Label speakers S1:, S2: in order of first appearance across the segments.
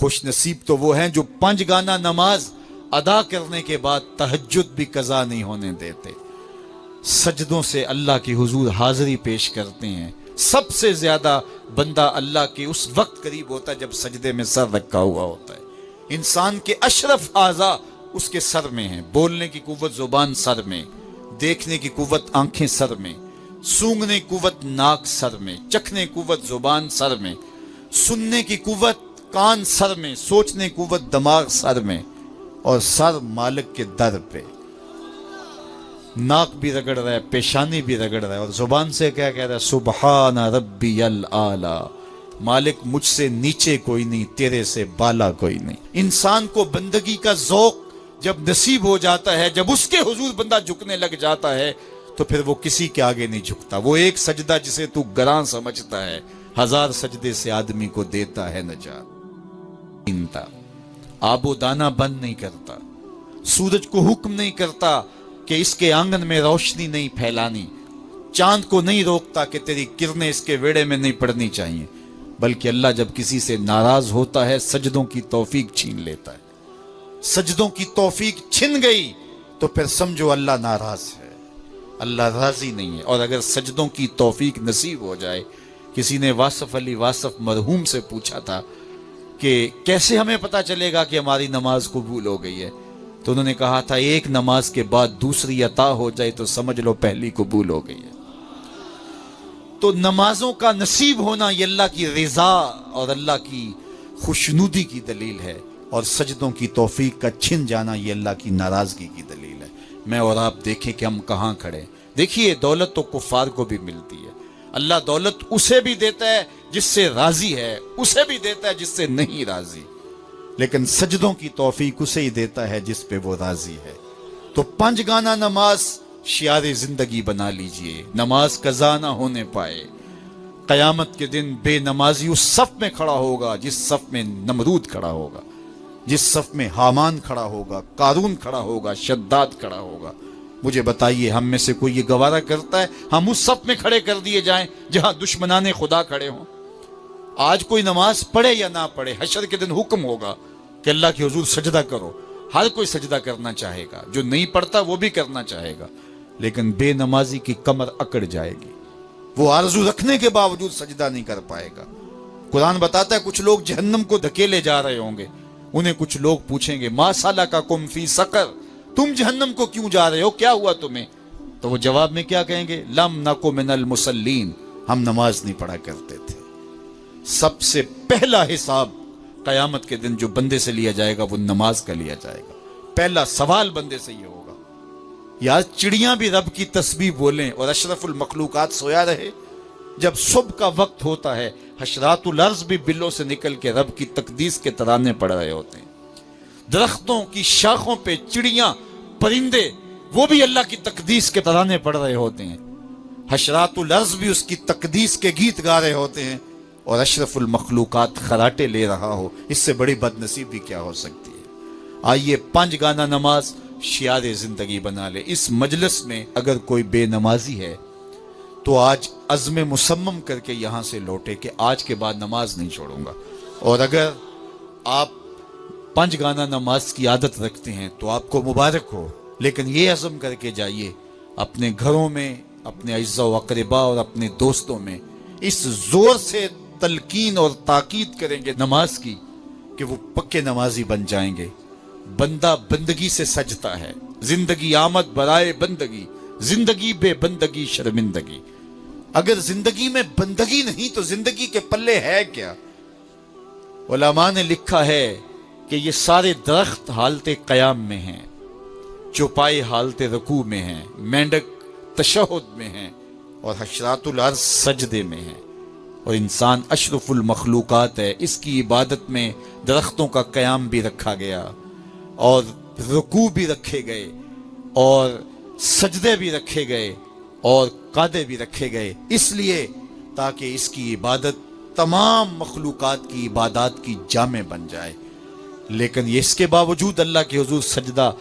S1: خوش نصیب تو وہ ہیں جو 5 گانا نماز ادا کرنے کے بعد تہجد بھی قضا نہیں ہونے دیتے، سجدوں سے اللہ کے حضور حاضری پیش کرتے ہیں۔ سب سے زیادہ بندہ اللہ کے اس وقت قریب ہوتا ہے جب سجدے میں سر رکھا ہوا ہوتا ہے۔ انسان کے اشرف اعضاء اس کے سر میں ہیں، بولنے کی قوت زبان سر میں، دیکھنے کی قوت آنکھیں سر میں، سونگنے کی قوت ناک سر میں، چکھنے کی قوت زبان سر میں، سننے کی قوت کان سر میں، سوچنے کی قوت دماغ سر میں، اور سر مالک کے در پہ۔ ناک بھی رگڑ رہا ہے، پیشانی بھی رگڑ رہا ہے، اور زبان سے کیا کہہ رہا ہے؟ سبحان ربی الاعلی، مالک مجھ سے نیچے کوئی نہیں، تیرے سے بالا کوئی نہیں۔ انسان کو بندگی کا ذوق جب نصیب ہو جاتا ہے، جب اس کے حضور بندہ جھکنے لگ جاتا ہے، تو پھر وہ کسی کے آگے نہیں جھکتا۔ وہ ایک سجدہ جسے تو گراں سمجھتا ہے، 1000 سجدے سے آدمی کو دیتا ہے نجات۔ آب و دانہ بند نہیں کرتا، سورج کو حکم نہیں کرتا کہ اس کے آنگن میں روشنی نہیں پھیلانی، چاند کو نہیں روکتا کہ تیری کرنیں اس کے ویڑے میں نہیں پڑنی چاہیے، بلکہ اللہ جب کسی سے ناراض ہوتا ہے سجدوں کی توفیق چھین لیتا ہے۔ سجدوں کی توفیق چھن گئی تو پھر سمجھو اللہ ناراض ہے، اللہ راضی نہیں ہے۔ اور اگر سجدوں کی توفیق نصیب ہو جائے، کسی نے واصف علی واصف مرحوم سے پوچھا تھا کہ کیسے ہمیں پتہ چلے گا کہ ہماری نماز قبول ہو گئی ہے، تو انہوں نے کہا تھا ایک نماز کے بعد دوسری عطا ہو جائے تو سمجھ لو پہلی قبول ہو گئی ہے۔ تو نمازوں کا نصیب ہونا یہ اللہ کی رضا اور اللہ کی خوشنودی کی دلیل ہے، اور سجدوں کی توفیق کا چھن جانا یہ اللہ کی ناراضگی کی دلیل ہے۔ میں اور آپ دیکھیں کہ ہم کہاں کھڑے۔ دیکھیے دولت تو کفار کو بھی ملتی ہے، اللہ دولت اسے بھی دیتا ہے جس سے راضی ہے، اسے بھی دیتا ہے جس سے نہیں راضی، لیکن سجدوں کی توفیق اسے ہی دیتا ہے جس پہ وہ راضی ہے۔ تو 5 گانا نماز شعار زندگی بنا لیجئے، نماز قضا نہ ہونے پائے۔ قیامت کے دن بے نمازی اس صف میں کھڑا ہوگا جس صف میں نمرود کھڑا ہوگا، جس صف میں حامان کھڑا ہوگا، قارون کھڑا ہوگا، شداد کھڑا ہوگا۔ مجھے بتائیے ہم میں سے کوئی یہ گوارہ کرتا ہے ہم اس صف میں کھڑے کر دیے جائیں جہاں دشمنان خدا کھڑے ہوں؟ آج کوئی نماز پڑھے یا نہ پڑھے، حشر کے دن حکم ہوگا کہ اللہ کے حضور سجدہ کرو۔ ہر کوئی سجدہ کرنا چاہے گا، جو نہیں پڑھتا وہ بھی کرنا چاہے گا، لیکن بے نمازی کی کمر اکڑ جائے گی، وہ آرزو رکھنے کے باوجود سجدہ نہیں کر پائے گا۔ قرآن بتاتا ہے کچھ لوگ جہنم کو دھکیلے جا رہے ہوں گے، انہیں کچھ لوگ پوچھیں گے ما سلککم فی سقر، تم جہنم کو کیوں جا رہے ہو، کیا ہوا تمہیں؟ تو وہ جواب میں کیا کہیں گے؟ لم نکو من المصلین، ہم نماز نہیں پڑھا کرتے تھے۔ سب سے پہلا حساب قیامت کے دن جو بندے سے لیا جائے گا وہ نماز کا لیا جائے گا۔ پہلا سوال بندے سے یہ ہوگا۔ یا چڑیاں بھی رب کی تسبیح بولیں اور اشرف المخلوقات سویا رہے، جب صبح کا وقت ہوتا ہے حشرات الارض بھی بلوں سے نکل کے رب کی تقدیس کے ترانے پڑھ رہے ہوتے ہیں۔ درختوں کی شاخوں پہ چڑیاں، پرندے، وہ بھی اللہ کی تقدیس کے ترانے پڑھ رہے ہوتے ہیں۔ حشرات الارض بھی اس کی تقدیس کے گیت گا رہے ہوتے ہیں، اور اشرف المخلوقات خراٹے لے رہا ہو۔ اس سے بڑی بد نصیبی کیا ہو سکتی ہے؟ آئیے 5 گانا نماز شعار زندگی بنا لے۔ اس مجلس میں اگر کوئی بے نمازی ہے تو آج عزم مصمم کر کے یہاں سے لوٹے کہ آج کے بعد نماز نہیں چھوڑوں گا۔ اور اگر آپ 5 گانا نماز کی عادت رکھتے ہیں تو آپ کو مبارک ہو، لیکن یہ عزم کر کے جائیے اپنے گھروں میں، اپنے اعزاء و اقرباء اور اپنے دوستوں میں اس زور سے تلقین اور تاکید کریں گے نماز کی کہ وہ پکے نمازی بن جائیں گے۔ بندہ بندگی سے سجتا ہے، زندگی آمد برائے بندگی، زندگی بے بندگی شرمندگی۔ اگر زندگی میں بندگی نہیں تو زندگی کے پلے ہے کیا؟ علماء نے لکھا ہے کہ یہ سارے درخت حالت قیام میں ہیں، چوپائے حالت رکوع میں ہیں، مینڈک تشہد میں ہیں، اور حشرات الارض سجدے میں ہیں، اور انسان اشرف المخلوقات ہے۔ اس کی عبادت میں درختوں کا قیام بھی رکھا گیا، اور رکوع بھی رکھے گئے، اور سجدے بھی رکھے گئے، اور قعدے بھی رکھے گئے، اس لیے تاکہ اس کی عبادت تمام مخلوقات کی عبادات کی جامع بن جائے۔ لیکن اس کے باوجود اللہ کے حضور سجدہ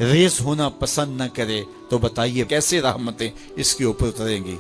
S1: ریز ہونا پسند نہ کرے تو بتائیے کیسے رحمتیں اس کے اوپر اتریں گی؟